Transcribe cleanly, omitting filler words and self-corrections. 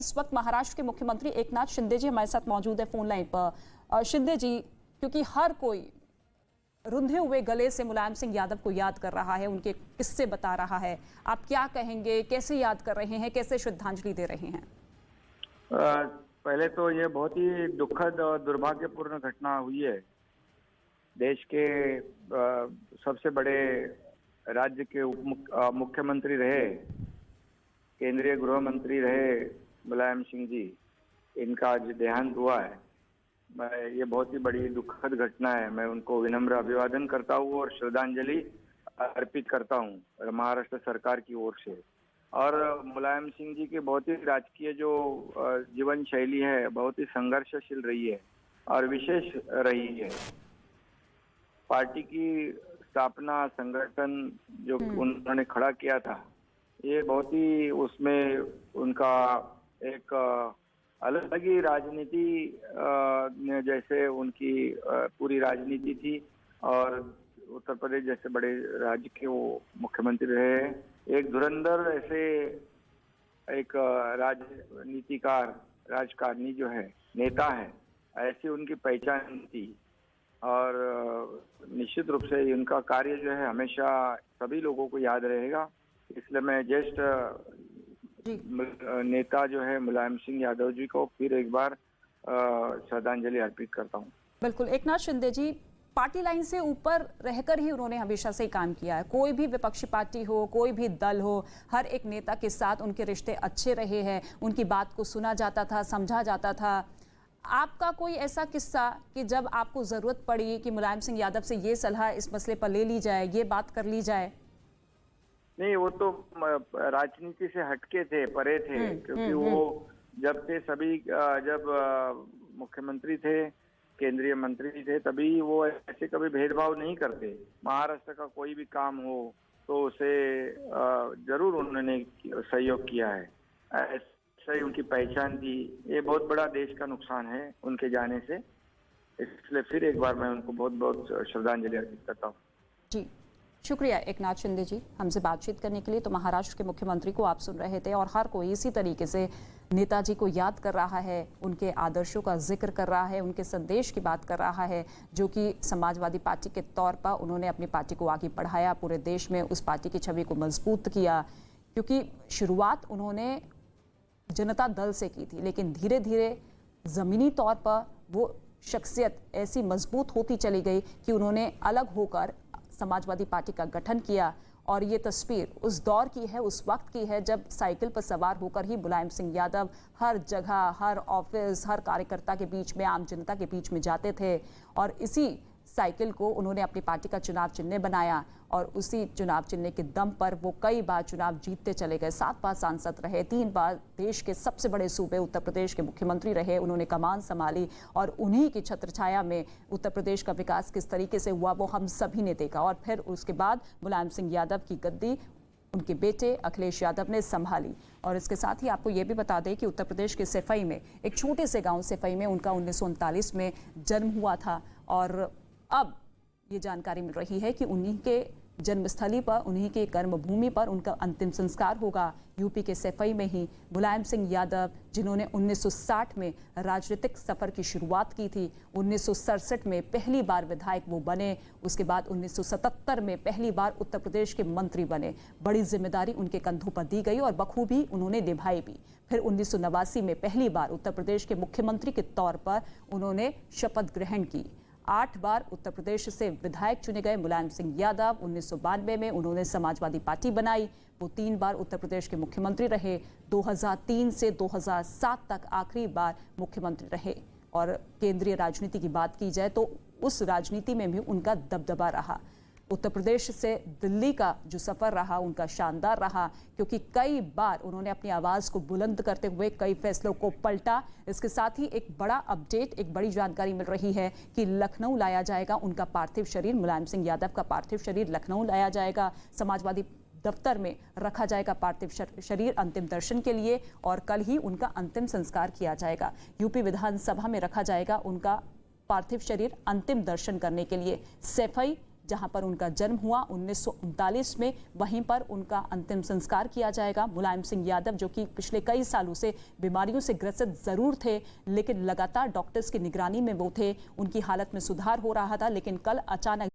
इस वक्त महाराष्ट्र के मुख्यमंत्री एकनाथ शिंदे जी हमारे साथ मौजूद है फोन लाइन पर। शिंदे जी, क्योंकि हर कोई रुंधे हुए गले से मुलायम सिंह यादव को याद कर रहा है, उनके किस्से बता रहा है, आप क्या कहेंगे, कैसे याद कर रहे हैं, कैसे श्रद्धांजलि दे रहे हैं? पहले तो ये बहुत ही दुखद और दुर्भाग्यपूर्ण घटना हुई है। देश के सबसे बड़े राज्य के मुख्यमंत्री रहे, केंद्रीय गृह मंत्री रहे मुलायम सिंह जी, इनका आज देहांत हुआ है। ये बहुत ही बड़ी दुखद घटना है। मैं उनको विनम्र अभिवादन करता हूँ और श्रद्धांजलि अर्पित करता हूँ महाराष्ट्र सरकार की ओर से। और मुलायम सिंह जी की बहुत ही राजकीय जो जीवन शैली है बहुत ही संघर्षशील रही है और विशेष रही है। पार्टी की स्थापना, संगठन जो उन्होंने खड़ा किया था, ये बहुत ही उसमें उनका एक अलग ही राजनीति जैसे उनकी पूरी राजनीति थी। और उत्तर प्रदेश जैसे बड़े राज्य के वो मुख्यमंत्री रहे। एक धुरंधर ऐसे एक राजनीतिकार, राजकारणी जो है, नेता है, ऐसी उनकी पहचान थी। और निश्चित रूप से उनका कार्य जो है हमेशा सभी लोगों को याद रहेगा। इसलिए मैं ज्येष्ठ नेता जो है मुलायम सिंह यादव जी को फिर एक बार श्रद्धांजलि अर्पित करता हूँ। बिल्कुल। एकनाथ शिंदे जी, पार्टी लाइन से ऊपर रहकर ही उन्होंने हमेशा से काम किया है। कोई भी विपक्षी पार्टी हो, कोई भी दल हो, हर एक नेता के साथ उनके रिश्ते अच्छे रहे हैं। उनकी बात को सुना जाता था, समझा जाता था। आपका कोई ऐसा किस्सा कि जब आपको जरूरत पड़ी कि मुलायम सिंह यादव से ये सलाह इस मसले पर ले ली जाए, ये बात कर ली जाए? नहीं, वो तो राजनीति से हटके थे, परे थे। क्योंकि वो जब थे सभी, जब मुख्यमंत्री थे, केंद्रीय मंत्री थे, तभी वो ऐसे कभी भेदभाव नहीं करते। महाराष्ट्र का कोई भी काम हो तो उसे जरूर उन्होंने सहयोग किया है। ऐसा ही उनकी पहचान थी। ये बहुत बड़ा देश का नुकसान है उनके जाने से। इसलिए फिर एक बार मैं उनको बहुत बहुत श्रद्धांजलि अर्पित करता हूँ। जी, शुक्रिया एकनाथ शिंदे जी हमसे बातचीत करने के लिए। तो महाराष्ट्र के मुख्यमंत्री को आप सुन रहे थे और हर कोई इसी तरीके से नेताजी को याद कर रहा है, उनके आदर्शों का जिक्र कर रहा है, उनके संदेश की बात कर रहा है, जो कि समाजवादी पार्टी के तौर पर उन्होंने अपनी पार्टी को आगे बढ़ाया, पूरे देश में उस पार्टी की छवि को मजबूत किया। क्योंकि शुरुआत उन्होंने जनता दल से की थी, लेकिन धीरे धीरे ज़मीनी तौर पर वो शख्सियत ऐसी मजबूत होती चली गई कि उन्होंने अलग होकर समाजवादी पार्टी का गठन किया। और ये तस्वीर उस दौर की है, उस वक्त की है, जब साइकिल पर सवार होकर ही मुलायम सिंह यादव हर जगह, हर ऑफिस, हर कार्यकर्ता के बीच में, आम जनता के बीच में जाते थे। और इसी साइकिल को उन्होंने अपनी पार्टी का चुनाव चिन्ह बनाया और उसी चुनाव चिन्ह के दम पर वो कई बार चुनाव जीतते चले गए। 7 बार सांसद रहे, 3 बार देश के सबसे बड़े सूबे उत्तर प्रदेश के मुख्यमंत्री रहे। उन्होंने कमान संभाली और उन्हीं की छत्रछाया में उत्तर प्रदेश का विकास किस तरीके से हुआ वो हम सभी ने देखा। और फिर उसके बाद मुलायम सिंह यादव की गद्दी उनके बेटे अखिलेश यादव ने संभाली। और इसके साथ ही आपको ये भी बता दें कि उत्तर प्रदेश के सैफई में, एक छोटे से गांव सैफई में उनका 1939 में जन्म हुआ था। और अब ये जानकारी मिल रही है कि उन्हीं के जन्मस्थली पर, उन्हीं के कर्मभूमि पर उनका अंतिम संस्कार होगा यूपी के सैफई में ही। मुलायम सिंह यादव, जिन्होंने 1960 में राजनीतिक सफर की शुरुआत की थी, 1967 में पहली बार विधायक वो बने, उसके बाद 1977 में पहली बार उत्तर प्रदेश के मंत्री बने। बड़ी जिम्मेदारी उनके कंधों पर दी गई और बखूबी उन्होंने निभाई भी। फिर 1989 में पहली बार उत्तर प्रदेश के मुख्यमंत्री के तौर पर उन्होंने शपथ ग्रहण की। 8 बार उत्तर प्रदेश से विधायक चुने गए मुलायम सिंह यादव। 1992 में उन्होंने समाजवादी पार्टी बनाई। वो 3 बार उत्तर प्रदेश के मुख्यमंत्री रहे। 2003 से 2007 तक आखिरी बार मुख्यमंत्री रहे। और केंद्रीय राजनीति की बात की जाए तो उस राजनीति में भी उनका दबदबा रहा। उत्तर प्रदेश से दिल्ली का जो सफ़र रहा उनका शानदार रहा, क्योंकि कई बार उन्होंने अपनी आवाज़ को बुलंद करते हुए कई फैसलों को पलटा। इसके साथ ही एक बड़ा अपडेट, एक बड़ी जानकारी मिल रही है कि लखनऊ लाया जाएगा उनका पार्थिव शरीर। मुलायम सिंह यादव का पार्थिव शरीर लखनऊ लाया जाएगा। समाजवादी दफ्तर में रखा जाएगा पार्थिव शरीर अंतिम दर्शन के लिए और कल ही उनका अंतिम संस्कार किया जाएगा। यूपी विधानसभा में रखा जाएगा उनका पार्थिव शरीर अंतिम दर्शन करने के लिए। सैफई जहां पर उनका जन्म हुआ 1939 में, वहीं पर उनका अंतिम संस्कार किया जाएगा। मुलायम सिंह यादव जो कि पिछले कई सालों से बीमारियों से ग्रसित जरूर थे, लेकिन लगातार डॉक्टर्स की निगरानी में वो थे, उनकी हालत में सुधार हो रहा था, लेकिन कल अचानक